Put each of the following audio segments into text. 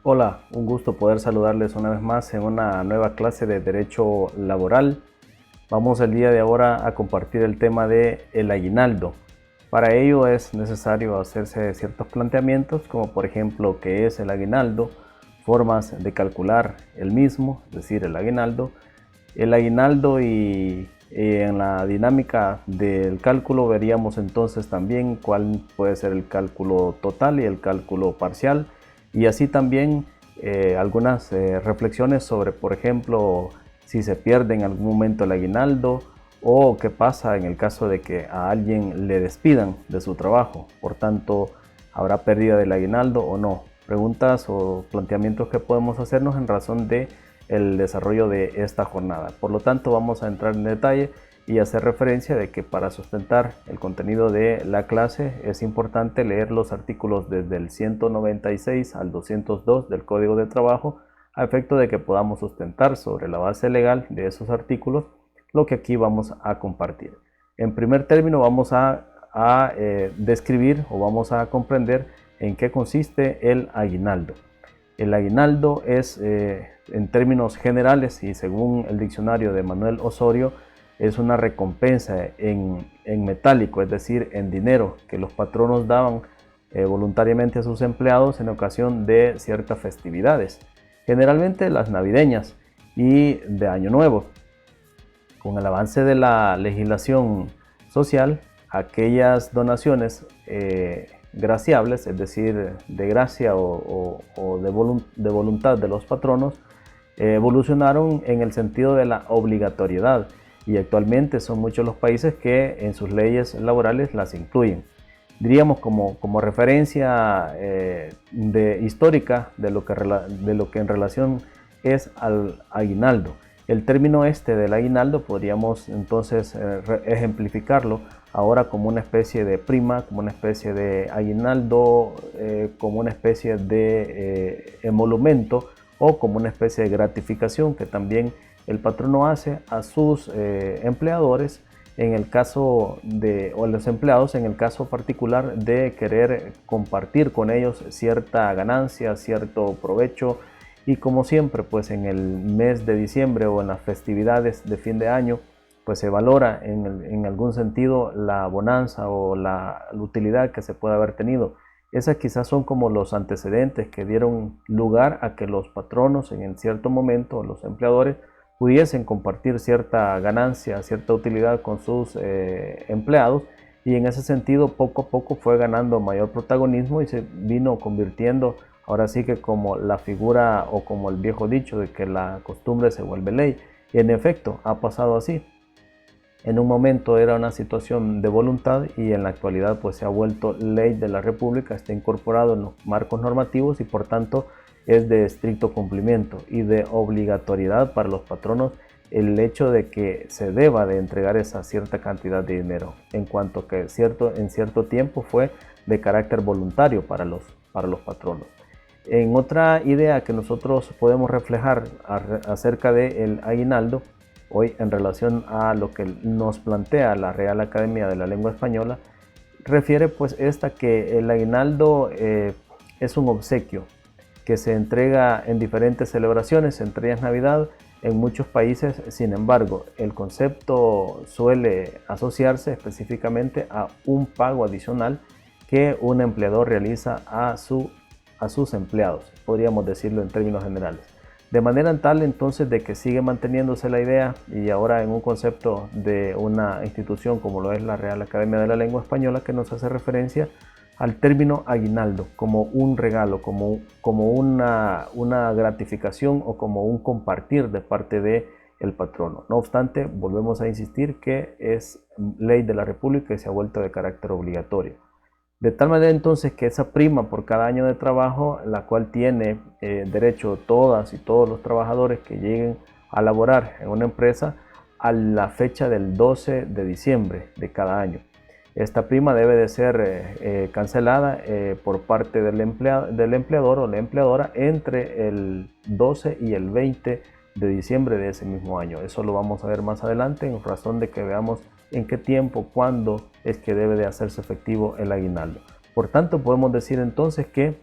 Hola, un gusto poder saludarles una vez más en una nueva clase de Derecho Laboral. Vamos el día de ahora a compartir el tema de el aguinaldo. Para ello es necesario hacerse ciertos planteamientos, como por ejemplo qué es el aguinaldo, formas de calcular el mismo, es decir, el aguinaldo y en la dinámica del cálculo veríamos entonces también cuál puede ser el cálculo total y el cálculo parcial, y así también algunas reflexiones sobre, por ejemplo, si se pierde en algún momento el aguinaldo o qué pasa en el caso de que a alguien le despidan de su trabajo. Por tanto, ¿habrá pérdida del aguinaldo o no? Preguntas o planteamientos que podemos hacernos en razón de el desarrollo de esta jornada. Por lo tanto, vamos a entrar en detalle y hacer referencia de que para sustentar el contenido de la clase es importante leer los artículos desde el 196 al 202 del Código de Trabajo, a efecto de que podamos sustentar sobre la base legal de esos artículos lo que aquí vamos a compartir. En primer término vamos a describir o vamos a comprender en qué consiste el aguinaldo. El aguinaldo es, en términos generales y según el diccionario de Manuel Osorio, es una recompensa en metálico, es decir, en dinero, que los patronos daban voluntariamente a sus empleados en ocasión de ciertas festividades, generalmente las navideñas y de Año Nuevo. Con el avance de la legislación social, aquellas donaciones graciables, es decir, de gracia o de voluntad de los patronos, evolucionaron en el sentido de la obligatoriedad, y actualmente son muchos los países que en sus leyes laborales las incluyen. Diríamos como referencia histórica de lo que en relación es al aguinaldo. El término este del aguinaldo podríamos entonces ejemplificarlo ahora como una especie de prima, como una especie de aguinaldo, como una especie de emolumento o como una especie de gratificación que también el patrono hace a sus empleadores en el caso o los empleados en el caso particular de querer compartir con ellos cierta ganancia, cierto provecho. Y como siempre, pues en el mes de diciembre o en las festividades de fin de año, pues se valora en algún sentido la bonanza o la utilidad que se puede haber tenido. Esas quizás son como los antecedentes que dieron lugar a que los patronos en cierto momento, los empleadores, pudiesen compartir cierta ganancia, cierta utilidad con sus empleados, y en ese sentido poco a poco fue ganando mayor protagonismo y se vino convirtiendo ahora sí que como la figura o como el viejo dicho de que la costumbre se vuelve ley. Y en efecto ha pasado así. En un momento era una situación de voluntad y en la actualidad pues se ha vuelto ley de la República, está incorporado en los marcos normativos y por tanto es de estricto cumplimiento y de obligatoriedad para los patronos el hecho de que se deba de entregar esa cierta cantidad de dinero, en cuanto que en cierto tiempo fue de carácter voluntario para los patronos. En otra idea que nosotros podemos reflejar acerca del aguinaldo, hoy en relación a lo que nos plantea la Real Academia de la Lengua Española, refiere pues que el aguinaldo es un obsequio que se entrega en diferentes celebraciones, entre ellas Navidad, en muchos países. Sin embargo, el concepto suele asociarse específicamente a un pago adicional que un empleador realiza a sus empleados, podríamos decirlo en términos generales. De manera tal entonces de que sigue manteniéndose la idea, y ahora en un concepto de una institución como lo es la Real Academia de la Lengua Española, que nos hace referencia al término aguinaldo como un regalo, como una gratificación o como un compartir de parte del patrono. No obstante, volvemos a insistir que es ley de la República y se ha vuelto de carácter obligatorio. De tal manera entonces que esa prima por cada año de trabajo, la cual tiene derecho todas y todos los trabajadores que lleguen a laborar en una empresa a la fecha del 12 de diciembre de cada año. Esta prima debe de ser cancelada por parte del empleador o la empleadora entre el 12 y el 20 de diciembre de ese mismo año. Eso lo vamos a ver más adelante en razón de que veamos en qué tiempo, cuándo es que debe de hacerse efectivo el aguinaldo. Por tanto, podemos decir entonces que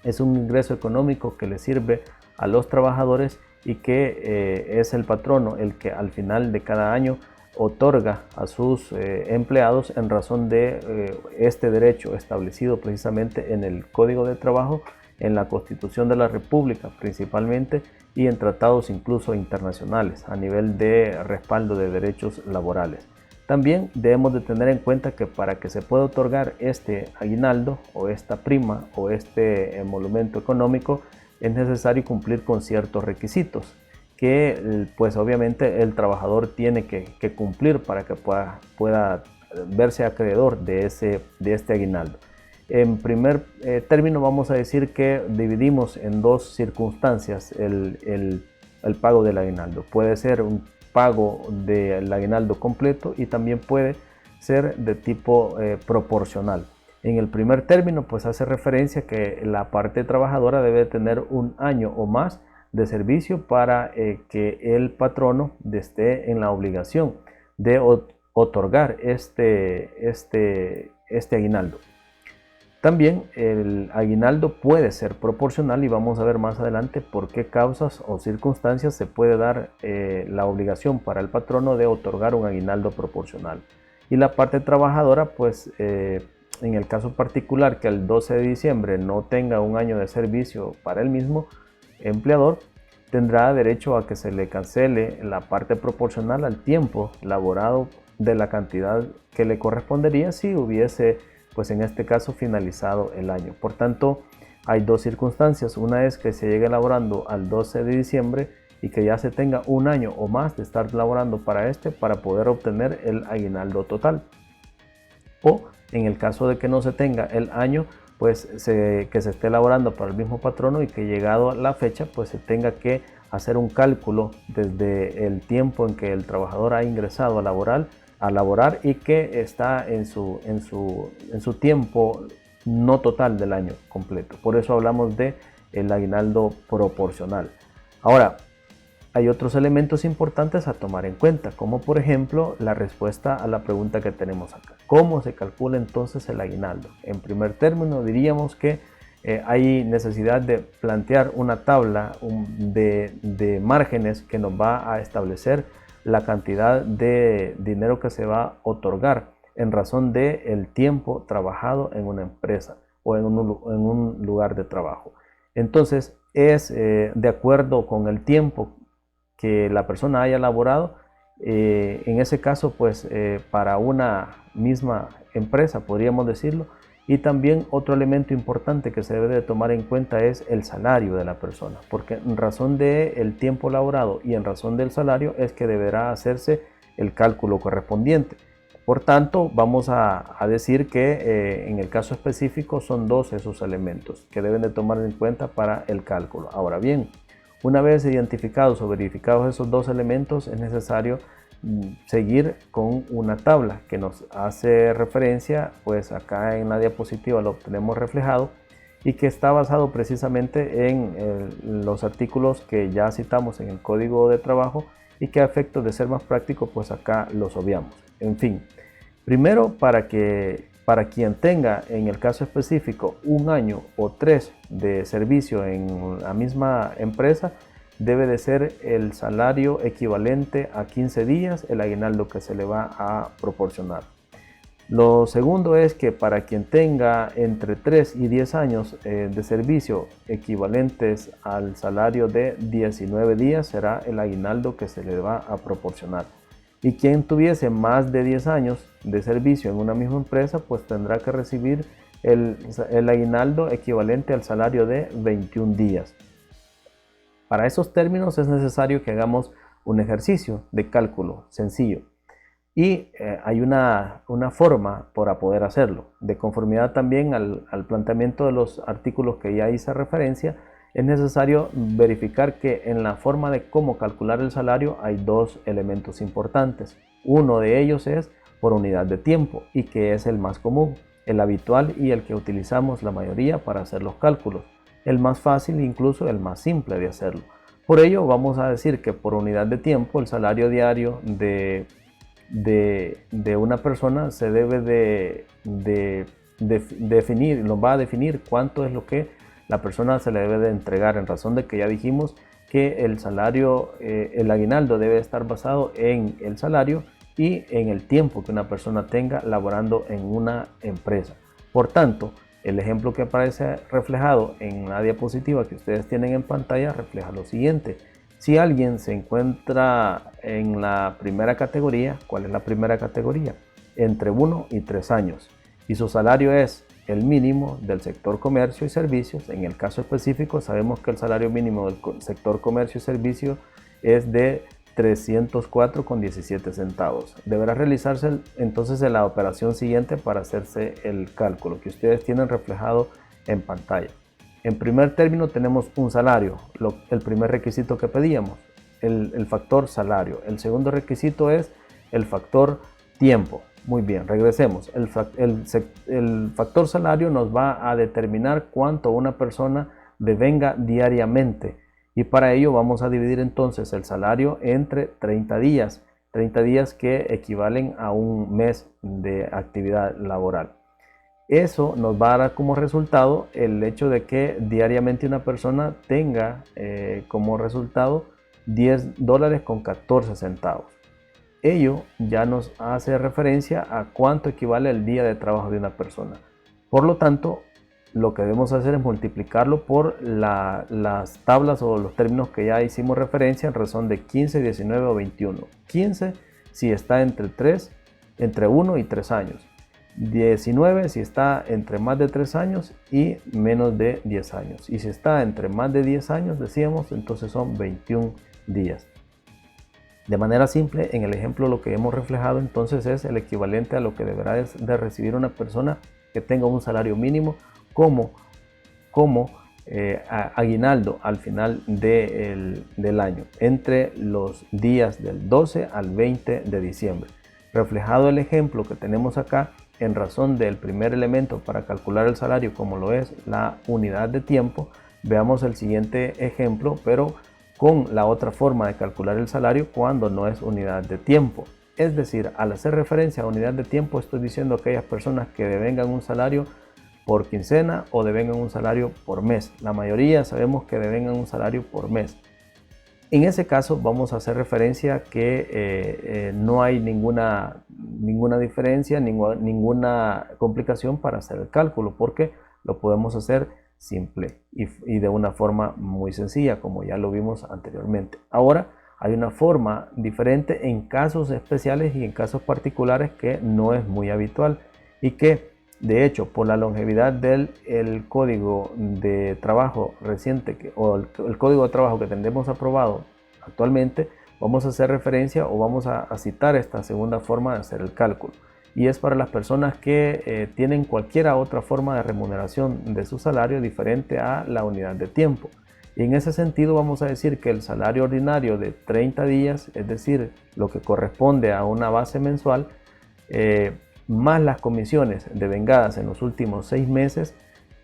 Es un ingreso económico que le sirve a los trabajadores y que es el patrono el que al final de cada año otorga a sus empleados en razón de este derecho establecido precisamente en el Código de Trabajo, en la Constitución de la República principalmente, y en tratados incluso internacionales a nivel de respaldo de derechos laborales. También debemos de tener en cuenta que para que se pueda otorgar este aguinaldo o esta prima o este emolumento económico es necesario cumplir con ciertos requisitos que pues obviamente el trabajador tiene que cumplir para que pueda verse acreedor de este aguinaldo. En primer término vamos a decir que dividimos en dos circunstancias el pago del aguinaldo. Puede ser un pago del aguinaldo completo y también puede ser de tipo proporcional. En el primer término pues hace referencia que la parte trabajadora debe tener un año o más de servicio para que el patrono esté en la obligación de otorgar este aguinaldo. También el aguinaldo puede ser proporcional y vamos a ver más adelante por qué causas o circunstancias se puede dar la obligación para el patrono de otorgar un aguinaldo proporcional. Y la parte trabajadora, pues en el caso particular que el 12 de diciembre no tenga un año de servicio para el mismo empleador, tendrá derecho a que se le cancele la parte proporcional al tiempo laborado de la cantidad que le correspondería si hubiese, pues en este caso, finalizado el año. Por tanto, hay dos circunstancias. Una es que se llegue laborando al 12 de diciembre y que ya se tenga un año o más de estar laborando para poder obtener el aguinaldo total. O en el caso de que no se tenga el año, pues que se esté laborando para el mismo patrono y que llegado a la fecha, pues se tenga que hacer un cálculo desde el tiempo en que el trabajador ha ingresado a laborar y que está en su tiempo no total del año completo. Por eso hablamos de el aguinaldo proporcional. Ahora, hay otros elementos importantes a tomar en cuenta, como por ejemplo la respuesta a la pregunta que tenemos acá. ¿Cómo se calcula entonces el aguinaldo? En primer término diríamos que hay necesidad de plantear una tabla de márgenes que nos va a establecer la cantidad de dinero que se va a otorgar en razón del tiempo trabajado en una empresa o en un lugar de trabajo. Entonces es de acuerdo con el tiempo que la persona haya laborado, en ese caso pues para una misma empresa podríamos decirlo. Y también otro elemento importante que se debe de tomar en cuenta es el salario de la persona, porque en razón del tiempo laborado y en razón del salario es que deberá hacerse el cálculo correspondiente. Por tanto, vamos a decir que en el caso específico son dos esos elementos que deben de tomar en cuenta para el cálculo. Ahora bien, una vez identificados o verificados esos dos elementos, es necesario seguir con una tabla que nos hace referencia, pues acá en la diapositiva lo tenemos reflejado y que está basado precisamente en los artículos que ya citamos en el Código de Trabajo y que a efectos de ser más práctico, pues acá los obviamos. En fin, primero para quien tenga en el caso específico un año o 3 de servicio en la misma empresa, debe de ser el salario equivalente a 15 días el aguinaldo que se le va a proporcionar. Lo segundo es que para quien tenga entre 3 y 10 años de servicio equivalentes al salario de 19 días será el aguinaldo que se le va a proporcionar. Y quien tuviese más de 10 años de servicio en una misma empresa, pues tendrá que recibir el aguinaldo equivalente al salario de 21 días. Para esos términos es necesario que hagamos un ejercicio de cálculo sencillo y hay una forma para poder hacerlo. De conformidad también al planteamiento de los artículos que ya hice referencia, es necesario verificar que en la forma de cómo calcular el salario hay dos elementos importantes. Uno de ellos es por unidad de tiempo y que es el más común, el habitual y el que utilizamos la mayoría para hacer los cálculos. El más fácil e incluso el más simple de hacerlo. Por ello vamos a decir que por unidad de tiempo el salario diario de una persona se debe de definir, nos va a definir cuánto es lo que la persona se le debe de entregar, en razón de que ya dijimos que el salario, el aguinaldo debe estar basado en el salario y en el tiempo que una persona tenga laborando en una empresa. Por tanto, el ejemplo que aparece reflejado en la diapositiva que ustedes tienen en pantalla refleja lo siguiente. Si alguien se encuentra en la primera categoría, ¿cuál es la primera categoría? Entre 1 y 3 años. Y su salario es el mínimo del sector comercio y servicios. En el caso específico, sabemos que el salario mínimo del sector comercio y servicios es de 304,17 centavos. Deberá realizarse entonces la operación siguiente para hacerse el cálculo que ustedes tienen reflejado en pantalla. En primer término tenemos un salario, el primer requisito que pedíamos, el factor salario. El segundo requisito es el factor tiempo. Muy bien, regresemos. El factor salario nos va a determinar cuánto una persona devenga diariamente. Y para ello vamos a dividir entonces el salario entre 30 días. 30 días que equivalen a un mes de actividad laboral. Eso nos va a dar como resultado el hecho de que diariamente una persona tenga como resultado $10.14. Ello ya nos hace referencia a cuánto equivale el día de trabajo de una persona. Por lo tanto, lo que debemos hacer es multiplicarlo por las tablas o los términos que ya hicimos referencia en razón de 15, 19 o 21. 15 si está entre 1 y 3 años. 19 si está entre más de 3 años y menos de 10 años. Y si está entre más de 10 años, decíamos, entonces son 21 días. De manera simple, en el ejemplo lo que hemos reflejado entonces es el equivalente a lo que deberá de recibir una persona que tenga un salario mínimo como aguinaldo al final del año, entre los días del 12 al 20 de diciembre. Reflejado el ejemplo que tenemos acá, en razón del primer elemento para calcular el salario, como lo es la unidad de tiempo, veamos el siguiente ejemplo, pero con la otra forma de calcular el salario cuando no es unidad de tiempo. Es decir, al hacer referencia a unidad de tiempo, estoy diciendo a aquellas personas que devengan un salario por quincena o devengan un salario por mes. La mayoría sabemos que devengan un salario por mes. En ese caso vamos a hacer referencia que no hay ninguna diferencia, ninguna complicación para hacer el cálculo, porque lo podemos hacer simple y de una forma muy sencilla, como ya lo vimos anteriormente. Ahora hay una forma diferente en casos especiales y en casos particulares que no es muy habitual y que de hecho por la longevidad del código de trabajo reciente o el código de trabajo que tendremos aprobado actualmente, vamos a hacer referencia o vamos a citar esta segunda forma de hacer el cálculo. Y es para las personas que tienen cualquier otra forma de remuneración de su salario diferente a la unidad de tiempo. Y en ese sentido vamos a decir que el salario ordinario de 30 días, es decir, lo que corresponde a una base mensual, más las comisiones devengadas en los últimos 6 meses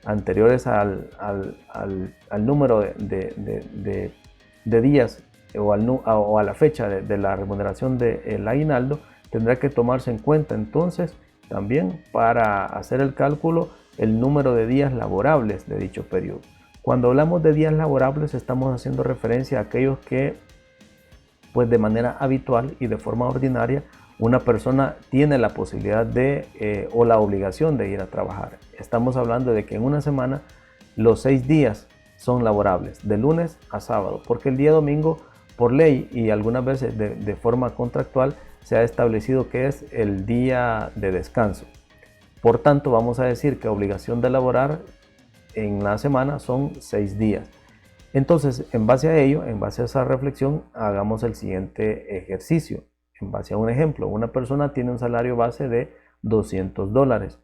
anteriores al número de días o a la fecha de la remuneración del aguinaldo, tendrá que tomarse en cuenta entonces también para hacer el cálculo el número de días laborables de dicho periodo. Cuando hablamos de días laborables estamos haciendo referencia a aquellos que pues de manera habitual y de forma ordinaria una persona tiene la posibilidad o la obligación de ir a trabajar. Estamos hablando de que en una semana los 6 días son laborables, de lunes a sábado, porque el día domingo por ley y algunas veces de forma contractual se ha establecido que es el día de descanso. Por tanto, vamos a decir que obligación de laborar en la semana son 6 días. Entonces, en base a ello, en base a esa reflexión, hagamos el siguiente ejercicio. En base a un ejemplo, una persona tiene un salario base de $200,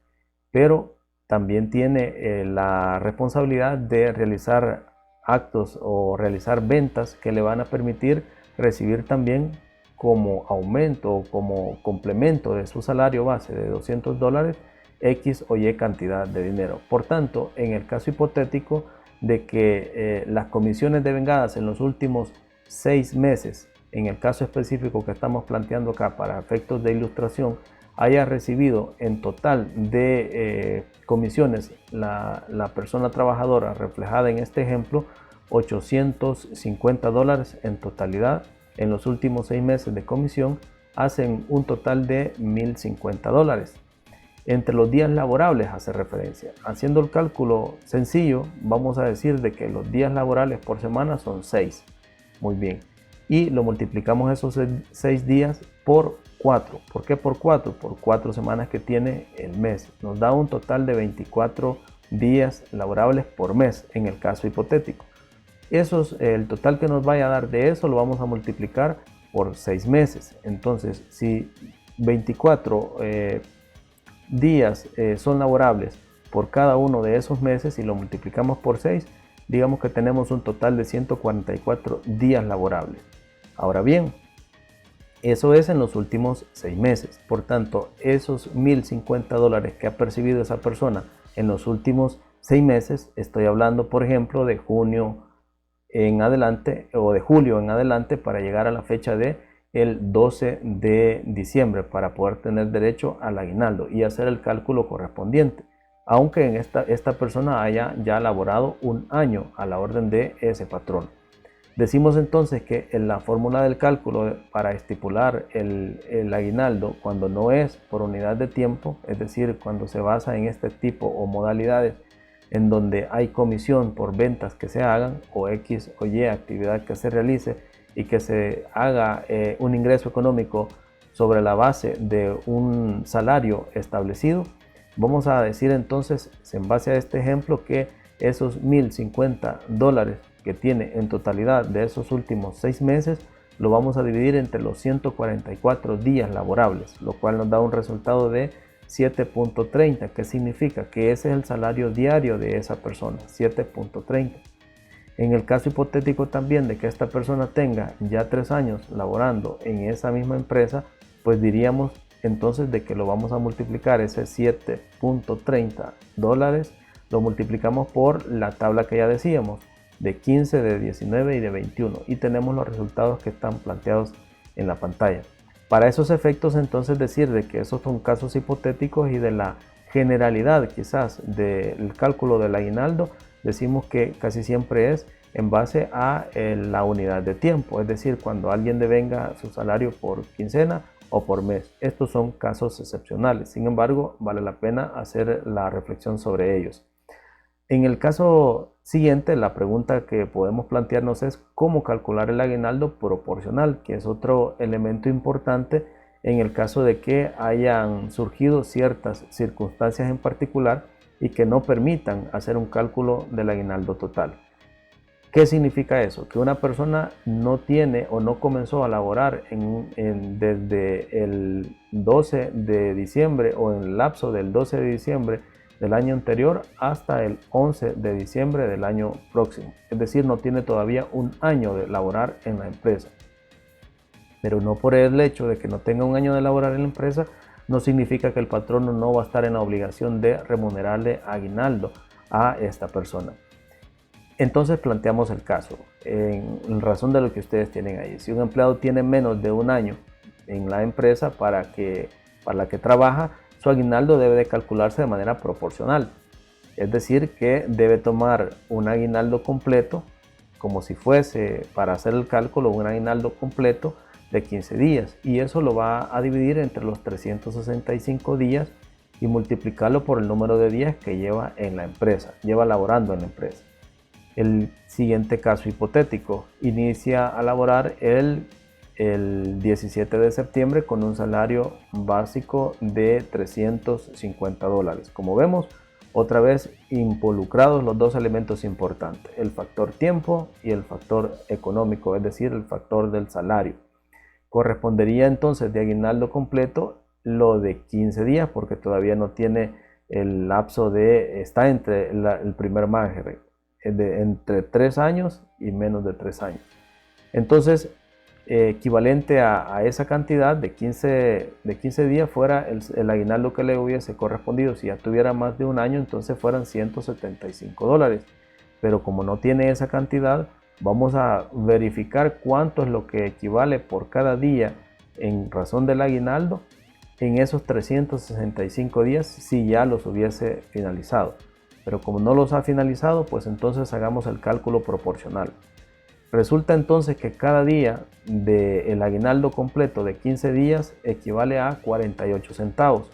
pero también tiene la responsabilidad de realizar actos o realizar ventas que le van a permitir recibir también como aumento o como complemento de su salario base de $200 X o Y cantidad de dinero. Por tanto, en el caso hipotético de que las comisiones devengadas en los últimos 6 meses, en el caso específico que estamos planteando acá para efectos de ilustración, haya recibido en total de comisiones la persona trabajadora reflejada en este ejemplo $850 en totalidad en los últimos 6 meses de comisión, hacen un total de $1,050. Entre los días laborables hace referencia. Haciendo el cálculo sencillo, vamos a decir de que los días laborales por semana son 6. Muy bien. Y lo multiplicamos esos 6 días por 4. ¿Por qué por 4? Por 4 semanas que tiene el mes. Nos da un total de 24 días laborables por mes en el caso hipotético. El total que nos vaya a dar de eso lo vamos a multiplicar por 6 meses. Entonces, si 24 días son laborables por cada uno de esos meses y lo multiplicamos por 6, digamos que tenemos un total de 144 días laborables. Ahora bien, eso es en los últimos 6 meses. Por tanto, esos $1,050 que ha percibido esa persona en los últimos 6 meses, estoy hablando por ejemplo de junio en adelante o de julio en adelante para llegar a la fecha de el 12 de diciembre para poder tener derecho al aguinaldo y hacer el cálculo correspondiente, aunque en esta persona haya ya laborado un año a la orden de ese patrón. Decimos entonces que en la fórmula del cálculo para estipular el aguinaldo, cuando no es por unidad de tiempo, es decir, cuando se basa en este tipo o modalidades en donde hay comisión por ventas que se hagan o X o Y actividad que se realice y que se haga un ingreso económico sobre la base de un salario establecido, vamos a decir entonces, en base a este ejemplo, que esos $1,050 que tiene en totalidad de esos últimos 6 meses, lo vamos a dividir entre los 144 días laborables, lo cual nos da un resultado de 7.30, que significa que ese es el salario diario de esa persona, 7.30. En el caso hipotético también de que esta persona tenga ya 3 años laborando en esa misma empresa, pues diríamos entonces de que lo vamos a multiplicar ese 7.30 dólares, lo multiplicamos por la tabla que ya decíamos, de 15, de 19 y de 21, y tenemos los resultados que están planteados en la pantalla. Para esos efectos entonces decir de que esos son casos hipotéticos y de la generalidad quizás del cálculo del aguinaldo, decimos que casi siempre es en base a la unidad de tiempo, es decir, cuando alguien devenga su salario por quincena o por mes. Estos son casos excepcionales, sin embargo, vale la pena hacer la reflexión sobre ellos. En el caso siguiente, la pregunta que podemos plantearnos es cómo calcular el aguinaldo proporcional, que es otro elemento importante en el caso de que hayan surgido ciertas circunstancias en particular y que no permitan hacer un cálculo del aguinaldo total. ¿Qué significa eso? Que una persona no tiene o no comenzó a laborar desde el 12 de diciembre o en el lapso del 12 de diciembre del año anterior hasta el 11 de diciembre del año próximo. Es decir, no tiene todavía un año de laborar en la empresa. Pero no por el hecho de que no tenga un año de laborar en la empresa, no significa que el patrono no va a estar en la obligación de remunerarle aguinaldo a esta persona. Entonces planteamos el caso, en razón de lo que ustedes tienen ahí. Si un empleado tiene menos de un año en la empresa para la que trabaja, su aguinaldo debe de calcularse de manera proporcional. Es decir, que debe tomar un aguinaldo completo, como si fuese para hacer el cálculo un aguinaldo completo de 15 días. Y eso lo va a dividir entre los 365 días y multiplicarlo por el número de días que lleva en la empresa, lleva laborando en la empresa. El siguiente caso hipotético, inicia a laborar el 17 de septiembre con un salario básico de $350. Como vemos, otra vez involucrados los dos elementos importantes, el factor tiempo y el factor económico, es decir, el factor del salario. Correspondería entonces de aguinaldo completo lo de 15 días porque todavía no tiene el lapso está entre el primer margen, entre 3 años y menos de 3 años. Entonces, equivalente a esa cantidad de 15 días fuera el aguinaldo que le hubiese correspondido. Si ya tuviera más de un año, entonces fueran $175. Pero como no tiene esa cantidad, vamos a verificar cuánto es lo que equivale por cada día en razón del aguinaldo en esos 365 días si ya los hubiese finalizado. Pero como no los ha finalizado, pues entonces hagamos el cálculo proporcional. Resulta entonces que cada día del aguinaldo completo de 15 días equivale a 48 centavos.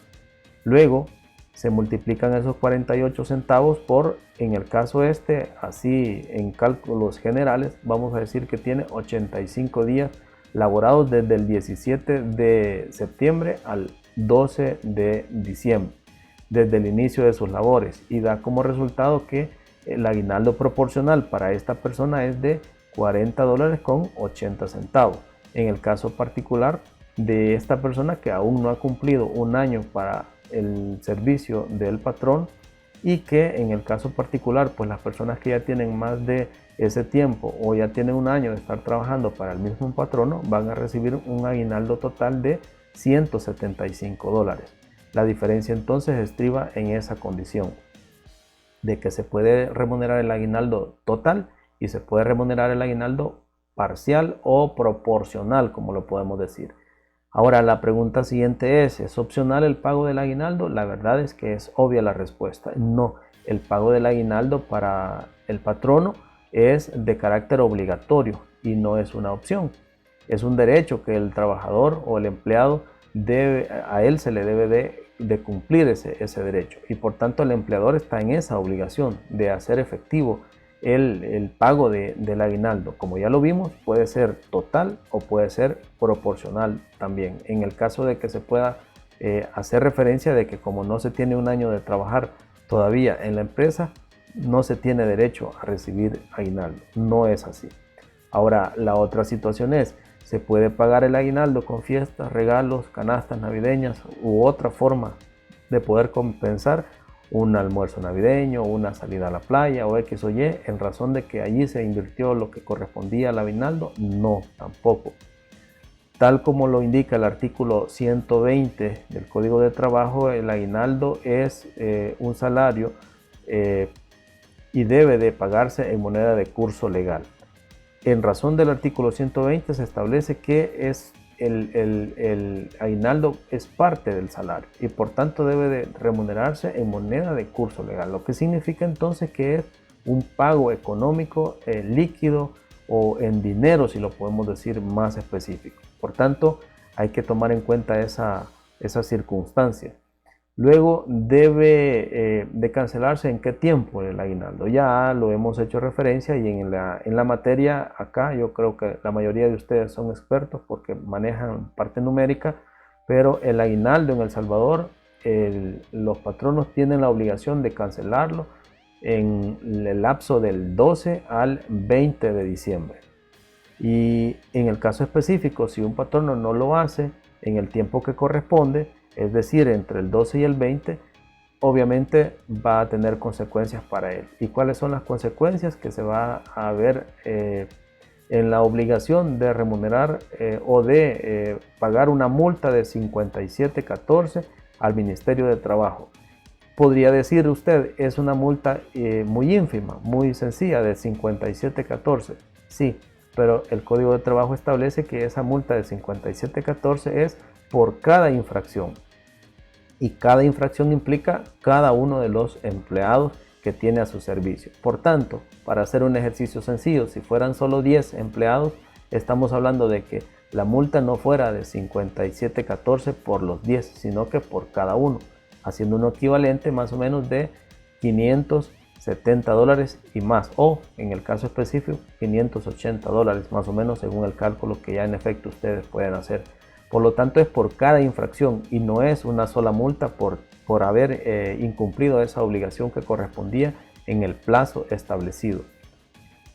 Luego se multiplican esos 48 centavos por, en el caso así en cálculos generales, vamos a decir que tiene 85 días laborados desde el 17 de septiembre al 12 de diciembre, desde el inicio de sus labores, y da como resultado que el aguinaldo proporcional para esta persona es de $40 con 80 centavos. En el caso particular de esta persona que aún no ha cumplido un año para el servicio del patrón, y que en el caso particular, pues las personas que ya tienen más de ese tiempo o ya tienen un año de estar trabajando para el mismo patrono, van a recibir un aguinaldo total de $175. La diferencia entonces estriba en esa condición de que se puede remunerar el aguinaldo total y se puede remunerar el aguinaldo parcial o proporcional, como lo podemos decir. Ahora la pregunta siguiente ¿es opcional el pago del aguinaldo? La verdad es que es obvia la respuesta. No, el pago del aguinaldo para el patrono es de carácter obligatorio y no es una opción. Es un derecho que el trabajador o el empleado a él se le debe de cumplir ese derecho, y por tanto el empleador está en esa obligación de hacer efectivo el pago del aguinaldo. Como ya lo vimos, puede ser total o puede ser proporcional también. En el caso de que se pueda hacer referencia de que como no se tiene un año de trabajar todavía en la empresa, no se tiene derecho a recibir aguinaldo. No es así. Ahora, la otra situación se puede pagar el aguinaldo con fiestas, regalos, canastas navideñas u otra forma de poder compensar un almuerzo navideño, una salida a la playa o X o Y, en razón de que allí se invirtió lo que correspondía al aguinaldo. No, tampoco. Tal como lo indica el artículo 120 del Código de Trabajo, el aguinaldo es un salario y debe de pagarse en moneda de curso legal. En razón del artículo 120 se establece que el aguinaldo es parte del salario y por tanto debe de remunerarse en moneda de curso legal, lo que significa entonces que es un pago económico líquido o en dinero, si lo podemos decir más específico. Por tanto, hay que tomar en cuenta esa circunstancia. Luego debe de cancelarse en qué tiempo el aguinaldo. Ya lo hemos hecho referencia y en la materia acá yo creo que la mayoría de ustedes son expertos porque manejan parte numérica, pero el aguinaldo en El Salvador, los patronos tienen la obligación de cancelarlo en el lapso del 12 al 20 de diciembre. Y en el caso específico, si un patrono no lo hace en el tiempo que corresponde, es decir, entre el 12 y el 20, obviamente va a tener consecuencias para él. ¿Y cuáles son las consecuencias? Que se va a ver en la obligación de remunerar o de pagar una multa de 57.14 al Ministerio de Trabajo. Podría decir usted, es una multa muy ínfima, muy sencilla, de 57.14. Sí, pero el Código de Trabajo establece que esa multa de 57.14 es por cada infracción, y cada infracción implica cada uno de los empleados que tiene a su servicio. Por tanto, para hacer un ejercicio sencillo, si fueran solo 10 empleados, estamos hablando de que la multa no fuera de 57.14 por los 10, sino que por cada uno, haciendo un equivalente más o menos de $570 y más, o en el caso específico $580 más o menos, según el cálculo que ya en efecto ustedes pueden hacer. Por lo tanto, es por cada infracción y no es una sola multa por haber incumplido esa obligación que correspondía en el plazo establecido.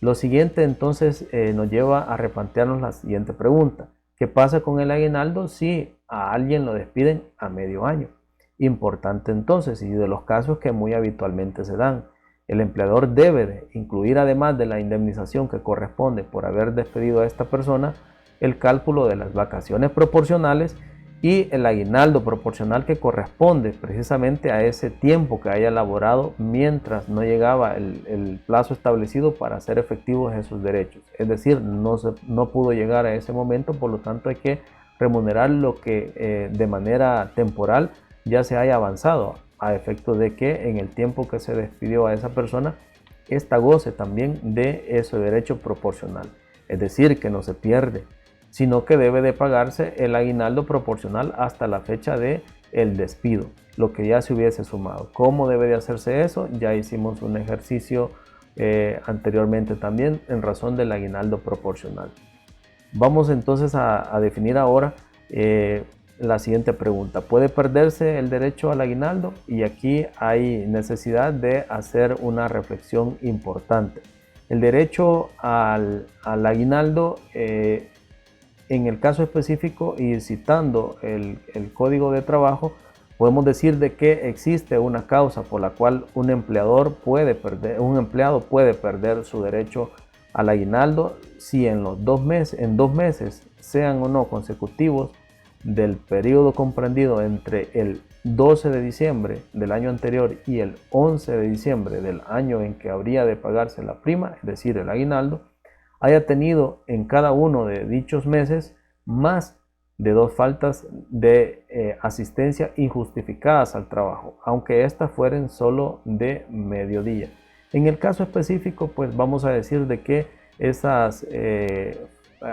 Lo siguiente entonces nos lleva a replantearnos la siguiente pregunta. ¿Qué pasa con el aguinaldo si a alguien lo despiden a medio año? Importante entonces, y de los casos que muy habitualmente se dan, el empleador debe de incluir, además de la indemnización que corresponde por haber despedido a esta persona, el cálculo de las vacaciones proporcionales y el aguinaldo proporcional que corresponde precisamente a ese tiempo que haya laborado mientras no llegaba el plazo establecido para hacer efectivos esos derechos. Es decir, no pudo llegar a ese momento, por lo tanto hay que remunerar lo que de manera temporal ya se haya avanzado, a efecto de que en el tiempo que se despidió a esa persona, ésta goce también de ese derecho proporcional. Es decir, que no se pierde, sino que debe de pagarse el aguinaldo proporcional hasta la fecha de el despido, lo que ya se hubiese sumado. ¿Cómo debe de hacerse eso? Ya hicimos un ejercicio anteriormente también en razón del aguinaldo proporcional. Vamos entonces a definir ahora la siguiente pregunta. ¿Puede perderse el derecho al aguinaldo? Y aquí hay necesidad de hacer una reflexión importante. El derecho al aguinaldo, en el caso específico y citando el Código de Trabajo, podemos decir de que existe una causa por la cual un empleado puede perder su derecho al aguinaldo si en 2 meses, sean o no consecutivos, del periodo comprendido entre el 12 de diciembre del año anterior y el 11 de diciembre del año en que habría de pagarse la prima, es decir, el aguinaldo, haya tenido en cada uno de dichos meses más de 2 faltas de asistencia injustificadas al trabajo, aunque éstas fueran solo de mediodía. En el caso específico, pues vamos a decir de que esas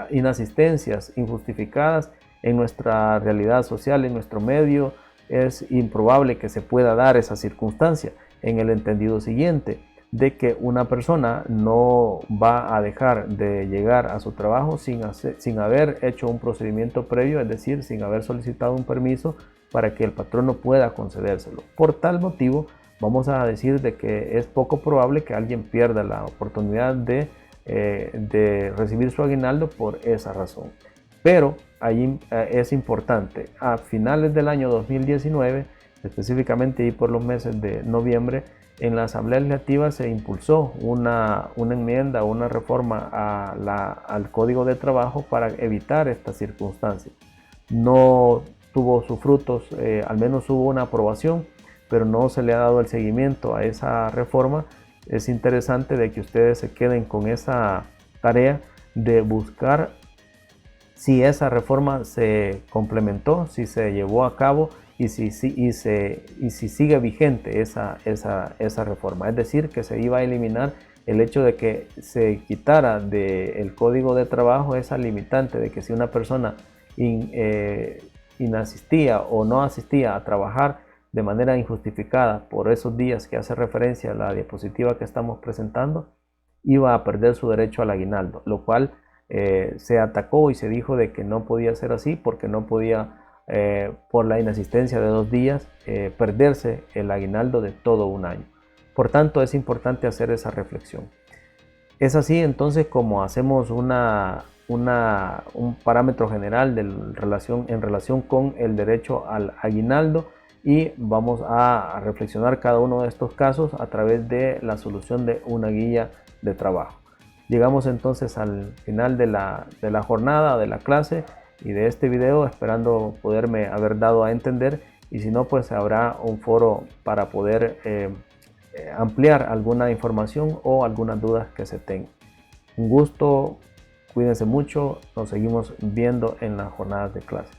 inasistencias injustificadas en nuestra realidad social, en nuestro medio, es improbable que se pueda dar esa circunstancia, en el entendido siguiente, de que una persona no va a dejar de llegar a su trabajo sin haber hecho un procedimiento previo, es decir, sin haber solicitado un permiso para que el patrono pueda concedérselo. Por tal motivo, vamos a decir de que es poco probable que alguien pierda la oportunidad de recibir su aguinaldo por esa razón. Pero ahí es importante, a finales del año 2019, específicamente y por los meses de noviembre, en la Asamblea Legislativa se impulsó una enmienda, una reforma al Código de Trabajo para evitar esta circunstancia. No tuvo sus frutos, al menos hubo una aprobación, pero no se le ha dado el seguimiento a esa reforma. Es interesante de que ustedes se queden con esa tarea de buscar si esa reforma se complementó, si se llevó a cabo y si sigue vigente esa reforma. Es decir, que se iba a eliminar el hecho de que se quitara del Código de Trabajo esa limitante de que si una persona inasistía o no asistía a trabajar de manera injustificada por esos días que hace referencia a la diapositiva que estamos presentando, iba a perder su derecho al aguinaldo, lo cual se atacó y se dijo de que no podía ser así porque no podía, por la inasistencia de 2 días, perderse el aguinaldo de todo un año. Por tanto, es importante hacer esa reflexión. Es así entonces como hacemos un parámetro general en relación con el derecho al aguinaldo, y vamos a reflexionar cada uno de estos casos a través de la solución de una guía de trabajo. Llegamos entonces al final de la jornada, de la clase y de este video, esperando poderme haber dado a entender, y si no, pues habrá un foro para poder ampliar alguna información o algunas dudas que se tengan. Un gusto, cuídense mucho, nos seguimos viendo en las jornadas de clase.